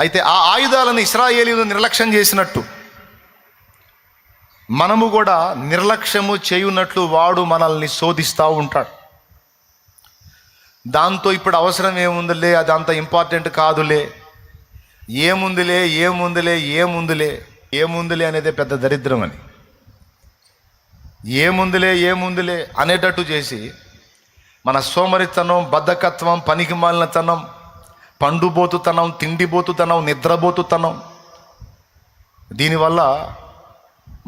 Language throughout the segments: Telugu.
అయితే ఆ ఆయుధాలను ఇశ్రాయేలీయులు నిర్లక్ష్యం చేసినట్టు మనము కూడా నిర్లక్ష్యము చేయున్నట్లు వాడు మనల్ని శోధిస్తూ ఉంటాడు. దాంతో ఇప్పుడు అవసరం ఏముందిలే, అది అంత ఇంపార్టెంట్ కాదులే, ఏముందిలే ఏముందిలే ఏముందిలే ఏముందిలే అనేదే పెద్ద దరిద్రం అని, ఏముందిలే అనేటట్టు చేసి మన సోమరితనం, బద్ధకత్వం, పనికిమాలినతనం, పండుబోతుతనం, తిండిబోతుతనం, నిద్రబోతుతనం, దీనివల్ల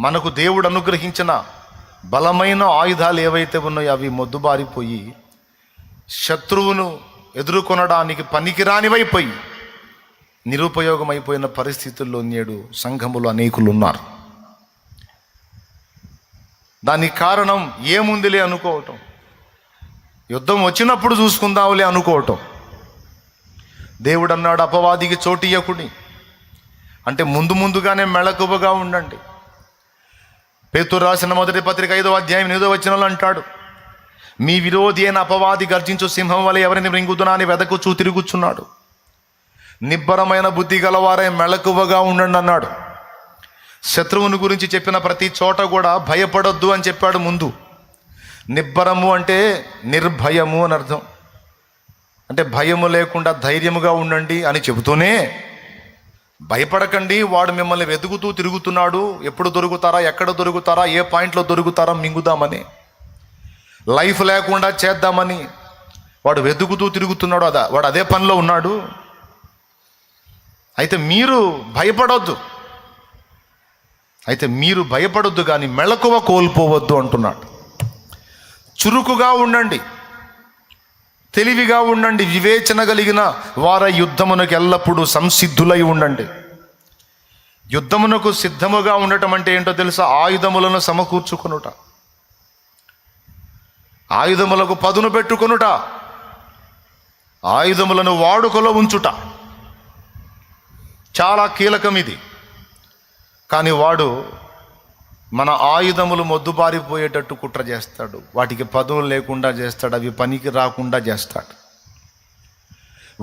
మనకు దేవుడు అనుగ్రహించిన బలమైన ఆయుధాలు ఏవైతే ఉన్నాయో అవి మొద్దుబారిపోయి శత్రువును ఎదుర్కొనడానికి పనికిరానివైపోయి నిరుపయోగమైపోయిన పరిస్థితుల్లో నేడు సంఘములు అనేకులు ఉన్నారు. దానికి కారణం ఏముందిలే అనుకోవటం, యుద్ధం వచ్చినప్పుడు చూసుకుందాంలే అనుకోవటం. దేవుడు అన్నాడు, అపవాదికి చోటియ్యకుడి అంటే ముందుగానే మెళకువగా ఉండండి. పేతురు రాసిన మొదటి పత్రిక 5వ అధ్యాయం 8వ వచనంలో అంటాడు, మీ విరోధి అయిన అపవాది గర్జించు సింహం వలె ఎవరిని మృంగుదునా అని వెదకుచూ తిరుగుచున్నాడు. నిబ్బరమైన బుద్ధి గలవారై మెళకువగా ఉండండి అన్నాడు. శత్రువుని గురించి చెప్పిన ప్రతి చోట కూడా భయపడొద్దు అని చెప్పాడు. ముందు నిబ్బరము అంటే నిర్భయము అని అర్థం. అంటే భయము లేకుండా ధైర్యముగా ఉండండి అని చెబుతూనే భయపడకండి, వాడు మిమ్మల్ని వెతుకుతూ తిరుగుతున్నాడు, ఎప్పుడు దొరుకుతారా, ఎక్కడ దొరుకుతారా, ఏ పాయింట్లో దొరుకుతారా మింగుదామని, లైఫ్ లేకుండా చేద్దామని వాడు వెతుకుతూ తిరుగుతున్నాడు. వాడు అదే పనిలో ఉన్నాడు. అయితే మీరు భయపడొద్దు కానీ మెళకువ కోల్పోవద్దు అంటున్నాడు. చురుకుగా ఉండండి, తెలివిగా ఉండండి, వివేచన కలిగిన వార యుద్ధమునకు ఎల్లప్పుడూ సంసిద్ధులై ఉండండి. యుద్ధమునకు సిద్ధముగా ఉండటం అంటే ఏంటో తెలుసా? ఆయుధములను సమకూర్చుకొనుట, ఆయుధములకు పదును పెట్టుకొనుట, ఆయుధములను వాడుకలో ఉంచుట చాలా కీలకం ఇది. కానీ వాడు మన ఆయుధములు మొద్దుబారిపోయేటట్టు కుట్ర చేస్తాడు, వాటికి పదువులు లేకుండా చేస్తాడు, అవి పనికి రాకుండా చేస్తాడు.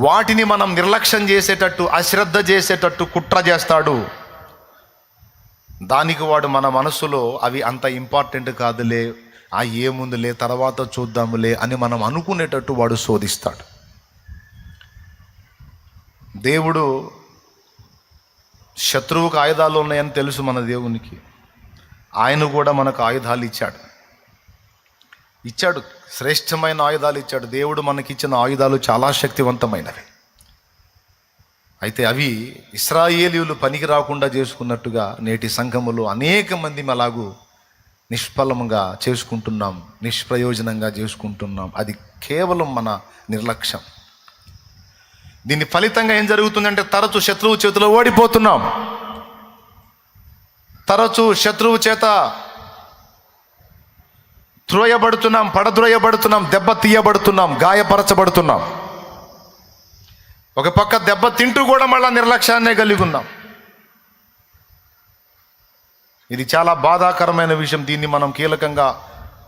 వాటిని మనం నిర్లక్ష్యం చేసేటట్టు, అశ్రద్ధ చేసేటట్టు కుట్ర చేస్తాడు. దానికి వాడు మన మనసులో అవి అంత ఇంపార్టెంట్ కాదులే, ఏముందిలే తర్వాత చూద్దాములే అని మనం అనుకునేటట్టు వాడు శోధిస్తాడు. దేవుడు శత్రువుకు ఆయుధాలు ఉన్నాయని తెలుసు మన దేవునికి. ఆయన కూడా మనకు ఆయుధాలు ఇచ్చాడు, శ్రేష్టమైన ఆయుధాలు ఇచ్చాడు. దేవుడు మనకిచ్చిన ఆయుధాలు చాలా శక్తివంతమైనవి. అయితే అవి ఇశ్రాయేలీయులు పనికి రాకుండా చేసుకున్నట్టుగా నేటి సంఘములో అనేక మంది అలాగూ నిష్ఫలంగా చేసుకుంటున్నాం, నిష్ప్రయోజనంగా చేసుకుంటున్నాం. అది కేవలం మన నిర్లక్ష్యం. దీని ఫలితంగా ఏం జరుగుతుందంటే తరచు శత్రువు చేతిలో ఓడిపోతున్నాం, తరచు శత్రువు చేత త్రోయబడుతున్నాం, పడద్రోయబడుతున్నాం, దెబ్బ తీయబడుతున్నాం, గాయపరచబడుతున్నాం. ఒక పక్క దెబ్బ తింటూ కూడా మళ్ళా నిర్లక్ష్యాన్నే కలిగి ఉన్నాం. ఇది చాలా బాధాకరమైన విషయం. దీన్ని మనం కీలకంగా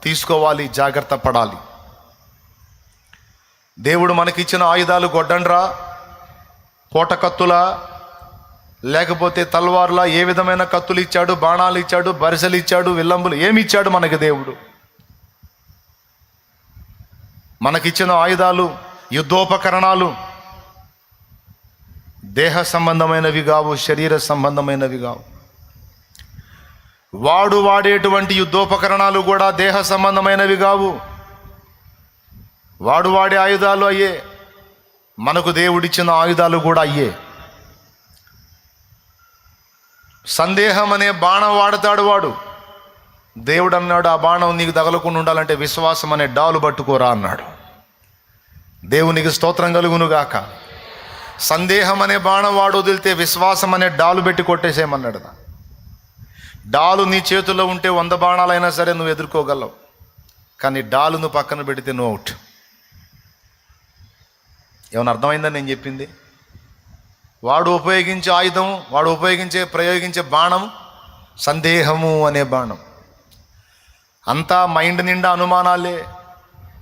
తీసుకోవాలి, జాగ్రత్త పడాలి. దేవుడు మనకిచ్చిన ఆయుధాలు గొడ్డండ్రా, పోటకత్తులా, లేకపోతే తల్వార్లా, ఏ విధమైన కత్తులు ఇచ్చాడు, బాణాలు ఇచ్చాడు, బరిసెలు ఇచ్చాడు, విల్లంబులు ఏమి ఇచ్చాడు మనకి దేవుడు? మనకిచ్చిన ఆయుధాలు, యుద్ధోపకరణాలు దేహ సంబంధమైనవి కావు, శరీర సంబంధమైనవి కావు. వాడు వాడేటువంటి యుద్ధోపకరణాలు కూడా దేహ సంబంధమైనవి కావు. వాడు వాడే ఆయుధాలు అయ్యే, మనకు దేవుడిచ్చిన ఆయుధాలు కూడా అయ్యే. సందేహం అనే బాణం వాడతాడు వాడు. దేవుడు అన్నాడు, ఆ బాణం నీకు తగలకుండా ఉండాలంటే విశ్వాసం అనే డాలు పట్టుకోరా అన్నాడు. దేవునికి స్తోత్రం కలుగునుగాక. సందేహం అనే బాణం వాడు వదిలితే విశ్వాసం అనే డాలు పెట్టి కొట్టేసేయమన్నాడు. డాలు నీ చేతుల్లో ఉంటే 100 బాణాలైనా సరే నువ్వు ఎదుర్కోగలవు, కానీ డాలును పక్కన పెడితే నువ్వు అవుట్. ఏమైనా అర్థమైందని నేను చెప్పింది? వాడు ఉపయోగించే ఆయుధం, వాడు ప్రయోగించే బాణం సందేహము అనే బాణం. అంతా మైండ్ నిండా అనుమానాలే,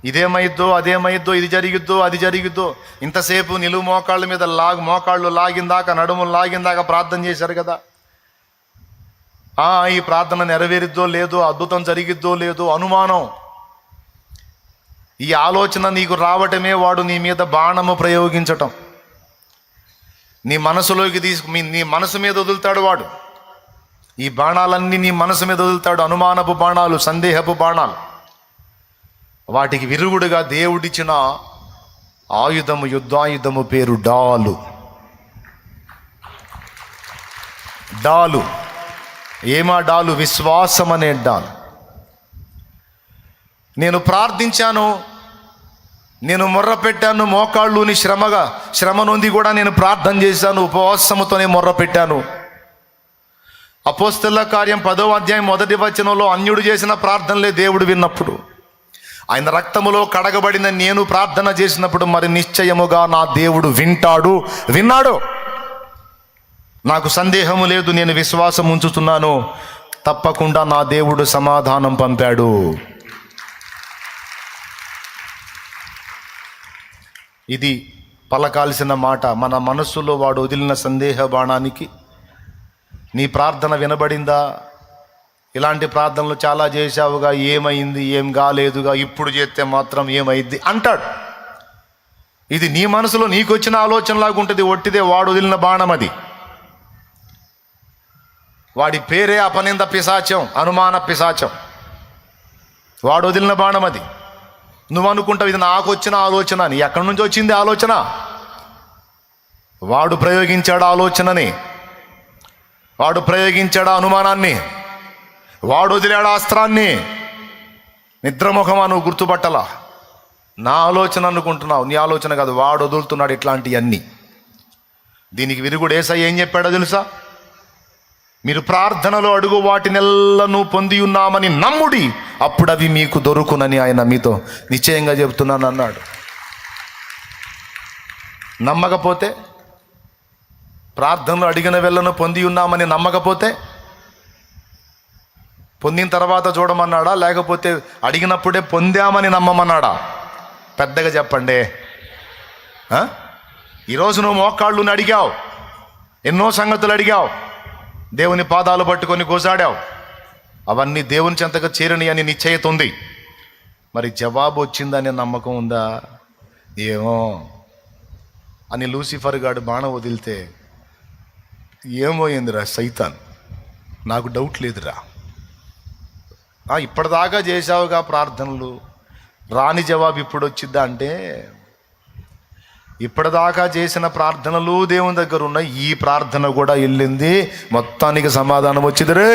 ఇదేమైద్దో అదేమైద్దో, ఇది జరిగిద్దో అది జరిగిద్దో. ఇంతసేపు నిలువు మోకాళ్ళ మీద మోకాళ్ళు లాగిందాక, నడుములు లాగిందాక ప్రార్థన చేశారు కదా. ఈ ప్రార్థన నెరవేరిద్దో లేదో, అద్భుతం జరిగిద్దో లేదో అనుమానం. ఈ ఆలోచన నీకు రావటమే వాడు నీ మీద బాణము ప్రయోగించటం. నీ మనసులోకి నీ మనసు మీద వదులుతాడు వాడు. ఈ బాణాలన్నీ నీ మనసు మీద వదులుతాడు. అనుమానపు బాణాలు, సందేహపు బాణాలు. వాటికి విరుగుడుగా దేవుడిచ్చిన ఆయుధము, యుద్ధాయుధము పేరు డాలు. డాలు ఏమా డాలు? విశ్వాసం అనే డాలు. నేను ప్రార్థించాను, నేను మొర్ర పెట్టాను, మోకాళ్ళుని శ్రమ నొంది కూడా నేను ప్రార్థన చేశాను, ఉపవాసముతోనే మొర్ర పెట్టాను. అపోస్తలుల కార్యం 10వ అధ్యాయం 1వ వచనంలో అన్యుడు చేసిన ప్రార్థనలే దేవుడు విన్నప్పుడు, ఆయన రక్తములో కడగబడిన నేను ప్రార్థన చేసినప్పుడు మరి నిశ్చయముగా నా దేవుడు విన్నాడు. నాకు సందేహము లేదు, నేను విశ్వాసం ఉంచుతున్నాను, తప్పకుండా నా దేవుడు సమాధానం పంపాడు. ఇది పలకాల్సిన మాట. మన మనస్సులో వాడు వదిలిన సందేహ బాణానికి నీ ప్రార్థన వినబడిందా? ఇలాంటి ప్రార్థనలు చాలా చేశావుగా, ఏమైంది, ఏం కాలేదుగా, ఇప్పుడు చేస్తే మాత్రం ఏమైంది అంటాడు. ఇది నీ మనసులో నీకు వచ్చిన ఆలోచనలాగా ఉంటుంది. ఒట్టిదే వాడు వదిలిన బాణం అది. వాడి పేరే అపనింద పిశాచం, అనుమాన పిశాచం. వాడు వదిలిన బాణం అది. నువ్వు అనుకుంటావు ఇది నాకు వచ్చిన ఆలోచన అని. ఎక్కడి నుంచి వచ్చింది ఆలోచన? వాడు ప్రయోగించాడు ఆలోచనని, వాడు ప్రయోగించాడు అనుమానాన్ని, వాడు వదిలాడు అస్త్రాన్ని. నిద్రముఖమా నువ్వు గుర్తుపట్టలా? నా ఆలోచన అనుకుంటున్నావు, నీ ఆలోచన కాదు, వాడు వదులుతున్నాడు ఇట్లాంటివన్నీ. దీనికి విరుగుడు యేసయ్య ఏం చెప్పాడో తెలుసా? మీరు ప్రార్థనలో అడుగు వాటినెల్లను పొంది ఉన్నామని నమ్ముడి, అప్పుడు అవి మీకు దొరుకునని ఆయన మీతో నిశ్చయంగా చెబుతున్నాను అన్నాడు. నమ్మకపోతే, ప్రార్థనలో అడిగిన వెళ్ళను పొంది ఉన్నామని నమ్మకపోతే, పొందిన తర్వాత చూడమన్నాడా, లేకపోతే అడిగినప్పుడే పొందామని నమ్మమన్నాడా? పెద్దగా చెప్పండి. ఈరోజు నువ్వు మోకాళ్ళుని అడిగావు, ఎన్నో సంగతులు అడిగావు, దేవుని పాదాలు పట్టుకొని గోజాడావు. అవన్నీ దేవుని చెంతగా చేరని అని నిశ్చయిత ఉంది. మరి జవాబు వచ్చిందనే నమ్మకం ఉందా? ఏమో అని లూసిఫర్ గాడు బాణం వదిలితే ఏమోయిందిరా సైతాన్, నాకు డౌట్ లేదురా, ఇప్పటిదాకా చేశావుగా ప్రార్థనలు, రాని జవాబు ఇప్పుడు వచ్చిద్దా అంటే, ఇప్పటిదాకా చేసిన ప్రార్థనలు దేవుని దగ్గర ఉన్నాయి, ఈ ప్రార్థన కూడా వెళ్ళింది, మొత్తానికి సమాధానం వచ్చింది రే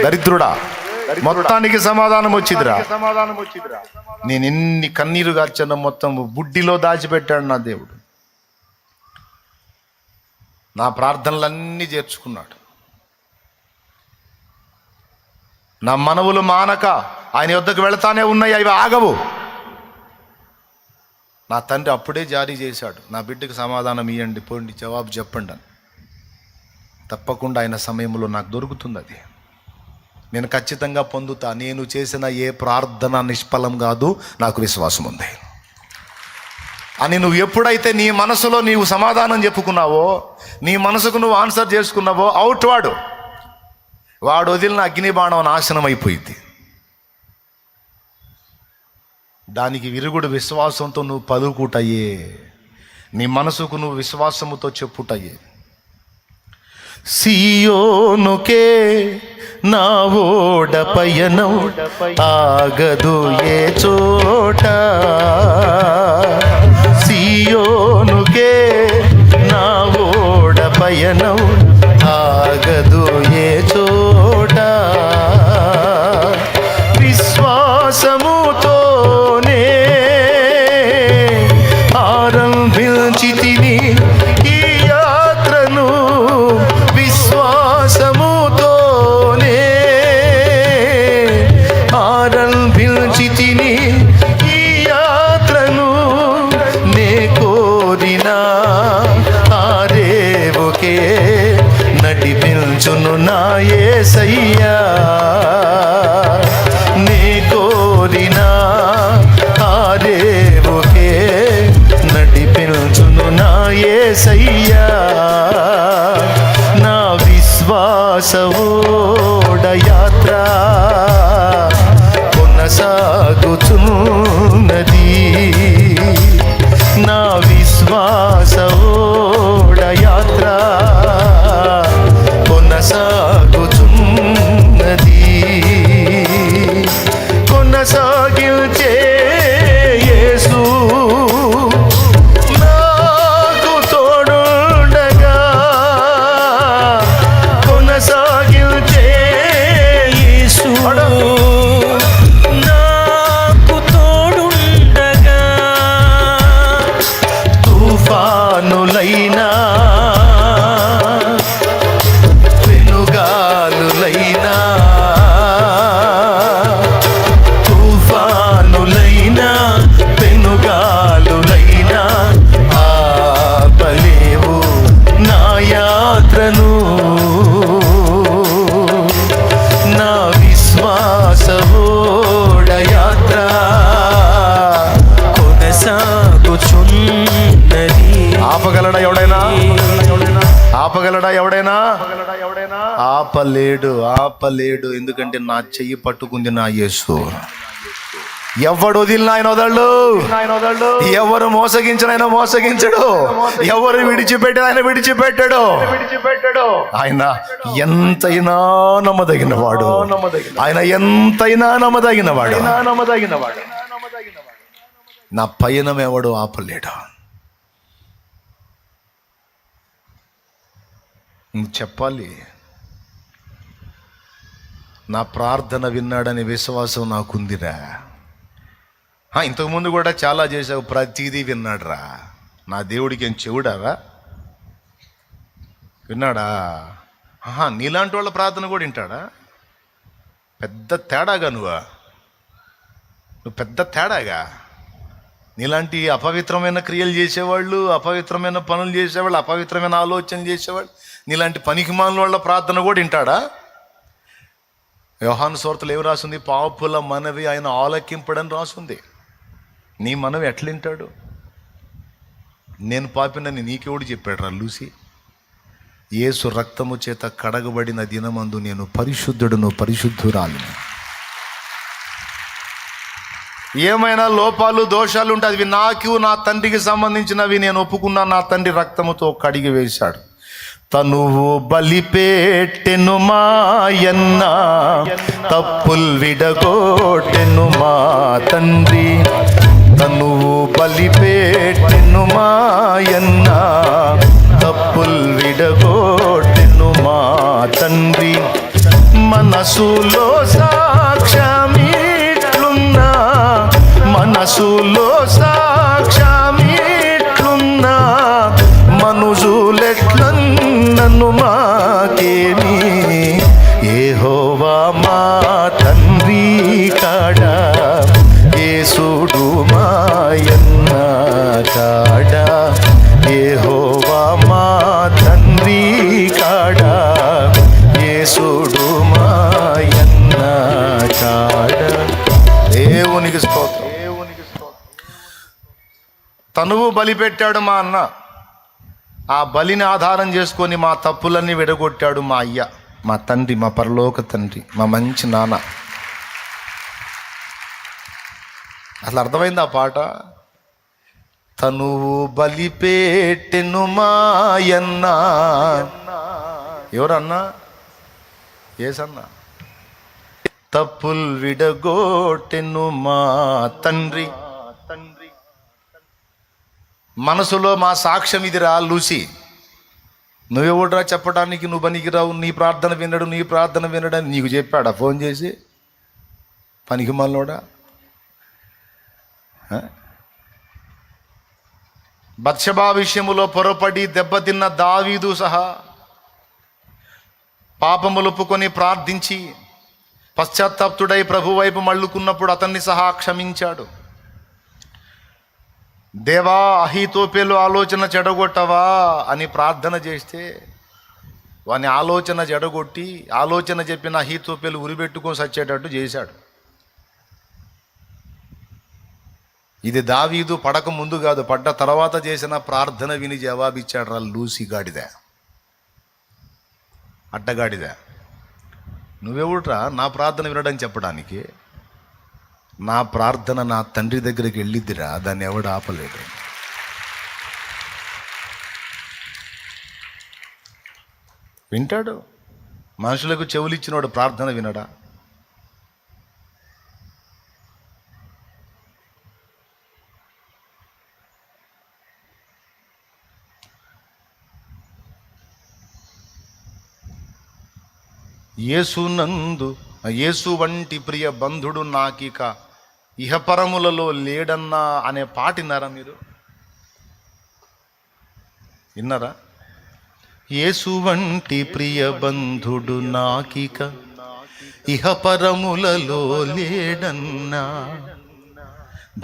దరిద్రుడా, మొత్తానికి సమాధానం వచ్చిందిరా. నేను ఎన్ని కన్నీరు గార్చాను మొత్తం బుడ్డిలో దాచిపెట్టాడు నా దేవుడు. నా ప్రార్థనలన్నీ చేర్చుకున్నాడు. నా మనవులు మానక ఆయన యొద్దకు వెళతానే ఉన్నాయి, అవి ఆగవు. నా తండ్రి అప్పుడే జారీ చేశాడు, నా బిడ్డకు సమాధానం ఇవ్వండి, పోండి, జవాబు చెప్పండి అని. తప్పకుండా ఆయన సమయంలో నాకు దొరుకుతుంది, అది నేను ఖచ్చితంగా పొందుతా. నేను చేసిన ఏ ప్రార్థన నిష్ఫలం కాదు, నాకు విశ్వాసం ఉంది అని. నువ్వు ఎప్పుడైతే నీ మనసులో నీవు సమాధానం చెప్పుకున్నావో, నీ మనసుకు నువ్వు ఆన్సర్ చేసుకున్నావో, అవుట్ వాడు వదిలిన అగ్ని బాణం నాశనం అయిపోయింది. దానికి విరుగుడు విశ్వాసంతో నువ్వు పలుకుటయే, నీ మనసుకు నువ్వు విశ్వాసముతో చెప్పుటయే. సియోనుకే నా ఓడ పయనం ఆగదు ఏ చోట, సియోనుకే నా ఓడ పయనం ఆగదు ఏ చోట, విశ్వాసముతోనే ఆరంభించితిని ఈ యాత్రను, విశ్వాసముతోనే ఆరంభించితిని ఈ యాత్రను, నే కోరిన ఆరేవుకే నడిపించును నా యేసయ్యా, నే కోరిన యేసయ్యా నా విశ్వాసవోడ యాత్ర కొనసాగుచున్నది. నా విశ్వాసవోడ యాత్ర కొనసాగుచున్నది. కొనసాగించే యేసు నాకు తోడుండగా, కొనసాగించే యేసు నాకు తోడుండగా, తుఫానులైనా పెనుగాలులైనా, తుఫానులైనా పెనుగాలులైనా ఆపలేవు నా యాత్రను. నా విశ్వాసవోడ యాత్ర కొనసాగుచున్నది. ఆపగలడా ఎవడైనా? ఆపగలడా ఎవడైనా? ఆపలేడు, ఆపలేడు. ఎందుకంటే నా చెయ్యి పట్టుకుంది నా యేసు. ఎవడు వదిలిన ఆయన వదలడు, ఎవరు మోసగించిన ఆయన మోసగించడు, ఎవరు విడిచిపెట్టిన ఆయన విడిచిపెట్టడు. ఆయన ఎంతైనా నమ్మదగిన వాడు, ఆయన ఎంతైనా నమ్మదగిన వాడు. నా పయనం ఎవడు ఆపలేడు. నువ్వు చెప్పాలి, నా ప్రార్థన విన్నాడని విశ్వాసం నాకుందిరా. ఇంతకుముందు కూడా చాలా చేసావు, ప్రతిదీ విన్నాడురా. నా దేవుడికి ఏం చెవుడారా? విన్నాడా? నీలాంటి వాళ్ళ ప్రార్థన కూడా వింటాడా? పెద్ద తేడాగా నువ్వు పెద్ద తేడాగా. నీలాంటి అపవిత్రమైన క్రియలు చేసేవాళ్ళు, అపవిత్రమైన పనులు చేసేవాళ్ళు, అపవిత్రమైన ఆలోచనలు చేసేవాళ్ళు, నీలాంటి పనికిమాలిన వాళ్ళ ప్రార్థన కూడా వింటాడా? యోహాను సువార్తలో ఏమి రాసింది? పాపుల మనవి ఆయన ఆలకింపడని రాసింది. నీ మనవి ఎట్లింటాడు? నేను పాపినని నీకెవడు చెప్పాడు రా లూసి? యేసు రక్తము చేత కడగబడిన దినమందు నేను పరిశుద్ధుడును, పరిశుద్ధురాలిని. ఏమైనా లోపాలు దోషాలు ఉంటే అవి నాకు, నా తండ్రికి సంబంధించినవి. నేను ఒప్పుకున్నా, నా తండ్రి రక్తముతో కడిగి వేశాడు. తనువు బలిపెట్టెను మాయన్న, తప్పుల్ విడగొట్టెను మా తండ్రి. తనువు బలిపెట్టెను మాయన్న, తప్పుల్ విడగొట్టెను మా తండ్రి. మనసులో సాక్ష్యమిట్లున్నా, మనసులో సాక్ష్యమిట్లున్నా, మనుజులెట్లన్నను మాకేమి. యెహోవా మా తండ్రి కాడా, యేసుడు మాయన్న కాడా. యెహోవా మా తండ్రి కాడా, యేసుడు మాయన్న కాడా. దేవునికి స్తోత్రం. తనువు బలి పెట్టాడు మా అన్న. ఆ బలిని ఆధారం చేసుకొని మా తప్పులన్నీ విడగొట్టాడు మా అయ్య, మా తండ్రి, మా పరలోక తండ్రి, మా మంచి నాన్న. అసలు అర్థమైంది ఆ పాట? తనువు బలిపెట్టెను మాయన్న. ఎవరన్నా? ఏసన్నా. తప్పుల్ విడగొట్టెను మా తండ్రి. మనసులో మా సాక్ష్యం ఇదిరా లూసి. నువ్వెవడరా చెప్పడానికి? నువ్వు పనికిరావు, నీ ప్రార్థన వినడు, నీ ప్రార్థన వినడని నీకు చెప్పాడా ఫోన్ చేసి? పనికి మళ్ళోడా. బత్షెబా విషయములో పొరపడి దెబ్బతిన్న దావీదు సహా పాపములుపుకొని ప్రార్థించి పశ్చాత్తాప్తుడై ప్రభు వైపు మళ్ళుకున్నప్పుడు అతన్ని సహా క్షమించాడు. దేవా, అహీతోపెలు ఆలోచన చెడగొట్టవా అని ప్రార్థన చేస్తే వాని ఆలోచన చెడగొట్టి ఆలోచన చెప్పిన అహీతోపెలు ఉరిపెట్టుకొని సచ్చేటట్టు చేశాడు. ఇది దావీదు పడక ముందు కాదు, పడ్డ తర్వాత చేసిన ప్రార్థన విని జవాబిచ్చాడు రా లూసి గాడిద, అడ్డగాడిద. నువ్వెవడురా నా ప్రార్థన వినడం చెప్పడానికి? నా ప్రార్థన నా తండ్రి దగ్గరికి వెళ్ళిద్దిరా, దాన్ని ఎవడు ఆపలేడు. వింటాడు. మనుషులకు చెవులు ఇచ్చినవాడు ప్రార్థన వినడా? యేసు వంటి ప్రియ బంధుడు నాకిక ఇహపరములలో లేడన్నా అనే పాట విన్నారా మీరు? విన్నారా? యేసు వంటి ప్రియ బంధుడు నాకిక ఇహపరములలో లేడన్నా,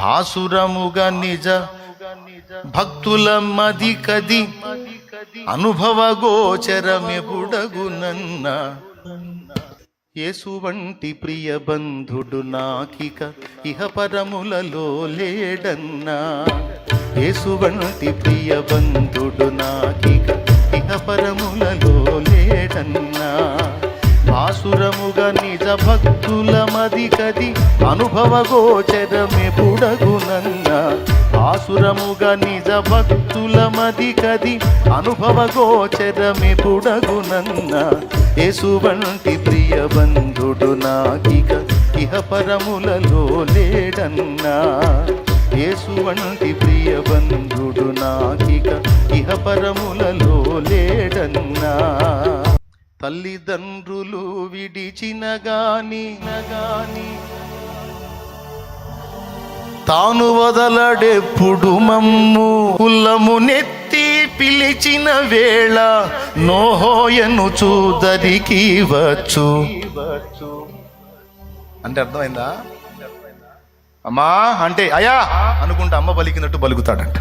భాసురముగా నిజ భక్తుల మది కది అనుభవ గోచరమెబుడగునన్న. యేసు వంటి ప్రియ బంధుడు నాకిక ఇహపరములలో లేడన్నా, యేసు వంటి ప్రియ బంధుడు నాకిక ఇహపరములలో లేడన్నా, భాసురముగా నిజ భక్తుల మది కది అనుభవ గోచరమెబుడగునన్న, భాసురముగా నిజ భక్తుల మది కది అనుభవ గోచరమెబుడగునన్న. యేసు వంటి ప్రియ బంధుడు నాకిక ఇహపరములలో లేడన్నా, యేసు వంటి ప్రియ బంధుడు నాకిక ఇహపరములలో లేడన్నా. తల్లిదండ్రులు విడిచిన గాని తాను వదలడెప్పుడు మమ్ము, కులమునెత్తి పిలిచిన వేళ నోహోయను చూదరికి వచ్చు. అంటే అర్థమైందా? అమ్మా అంటే అయ్యా అనుకుంటే అమ్మ పలికినట్టు పలుకుతాడంట.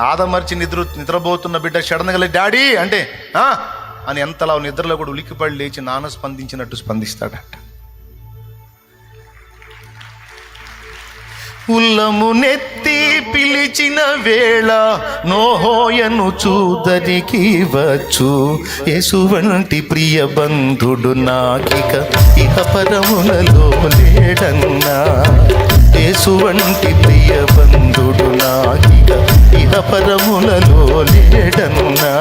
ఆదమర్చి నిద్రపోతున్న బిడ్డ సడన్గా డాడీ అంటే అని ఎంతలా నిద్రలో కూడా ఉలిక్కిపడి లేచి నాన్న స్పందించినట్టు స్పందిస్తాడట. ఉల్లమునెత్తి పిలిచిన వేళ నోహోయను చూదరికి వచ్చు. యేసు వంటి ప్రియ బంధుడు నాకిక ఇహపరములలో లేడన్నా, యేసు వంటి ప్రియ బంధుడు నాకిక ఇహపరములలో లేడన్నా,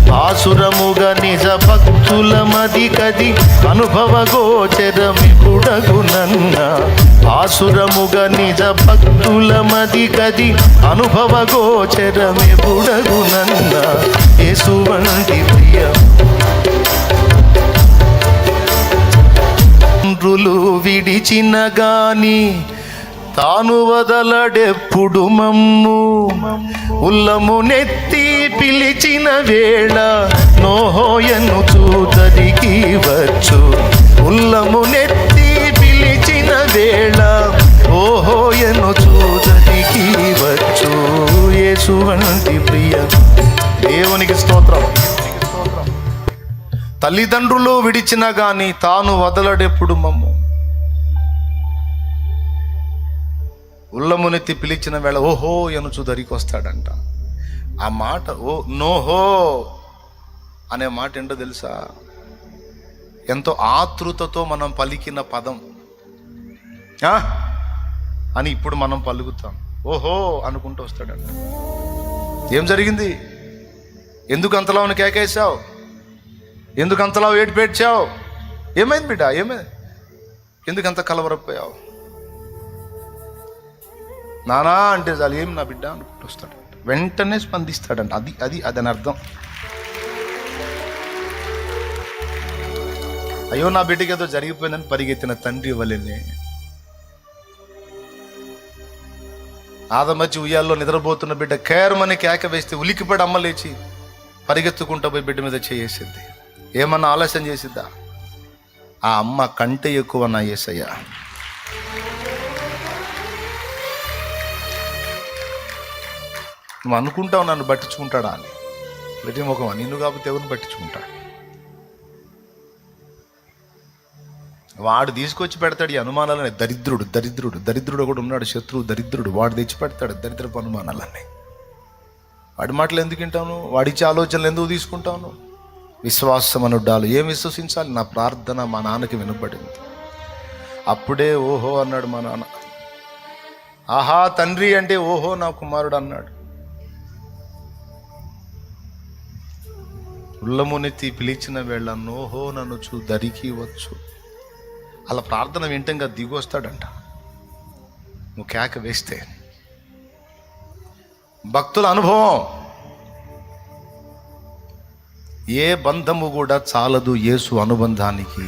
భాసురముగా నిజ భక్తుల మది కది అనుభవ గోచరమెబుడగునన్న, భాసురముగా నిజ భక్తుల మది కది అనుభవ గోచరమెబుడగునన్న. యేసు వంటి ప్రియ బంధులు విడిచిన గాని తాను వదలడెప్పుడు మమ్ము, ఉల్లమునెత్తి పిలిచిన వేళ నోహోయను చూదరికి వచ్చు. ఉల్లమునెత్తి పిలిచిన వేళ ఓహోయను చూదరికి వచ్చు. యేసు వంటి ప్రియ దేవునికి స్తోత్రం. తల్లిదండ్రులు విడిచిన గాని తాను వదలడెప్పుడు మమ్ము, ఉల్లమునెత్తి పిలిచిన వేళ ఓహో ఎనుచు దరికి వస్తాడంట. ఆ మాట ఓ నోహో అనే మాట ఏంటో తెలుసా? ఎంతో ఆతృతతో మనం పలికిన పదం అని ఇప్పుడు మనం పలుకుతాం. ఓహో అనుకుంటూ వస్తాడంట. ఏం జరిగింది? ఎందుకు అంతలా కేకేసావు? ఎందుకు అంతలా ఏడ్చావు? ఏమైంది బిడ్డ? ఏమైంది? ఎందుకు అంత కలవరపోయావు? నానా అంటే చాలు, ఏం నా బిడ్డ అనుకుంటూ వస్తాడు. వెంటనే స్పందిస్తాడంట. అదని అర్థం. అయ్యో నా బిడ్డకి ఏదో జరిగిపోయిందని పరిగెత్తిన తండ్రి వల్లనే ఆదమర్చి ఉయ్యాల్లో నిద్రపోతున్న బిడ్డ కేరమని కేక వేస్తే ఉలికిపడి అమ్మ లేచి పరిగెత్తుకుంటూ పోయి బిడ్డ మీద చేసేసింది. ఏమన్నా ఆలస్యం చేసిద్దా? ఆ అమ్మ కంటే ఎక్కువ నా యేసయ్య. నువ్వు అనుకుంటావు నన్ను పట్టించుకుంటాడా అని. ప్రతి ముఖం నిన్ను కాకపోతే ఎవరిని పట్టించుకుంటాడు? వాడు తీసుకొచ్చి పెడతాడు ఈ అనుమానాలనే. దరిద్రుడు దరిద్రుడు దరిద్రుడు ఒకడు ఉన్నాడు, శత్రువు దరిద్రుడు, వాడు తెచ్చి పెడతాడు దరిద్రపు అనుమానాలన్నీ. వాడి మాటలు ఎందుకు వింటాను, వాడిచ్చే ఆలోచనలు ఎందుకు తీసుకుంటాను? విశ్వాసం అనుడ్డాలు. ఏం విశ్వసించాలి? నా ప్రార్థన మా నాన్నకి వినబడింది. అప్పుడే ఓహో అన్నాడు మా నాన్న. ఆహా తండ్రి అంటే ఓహో నా కుమారుడు అన్నాడు. ఉల్లమునెత్తి పిలిచిన వేళ ఓహో నన్ను దరికి వచ్చు. అలా ప్రార్థన వింటంగా దిగి వస్తాడంట నువ్వు కేక వేస్తే. భక్తుల అనుభవం. ఏ బంధము కూడా చాలదు యేసు అనుబంధానికి.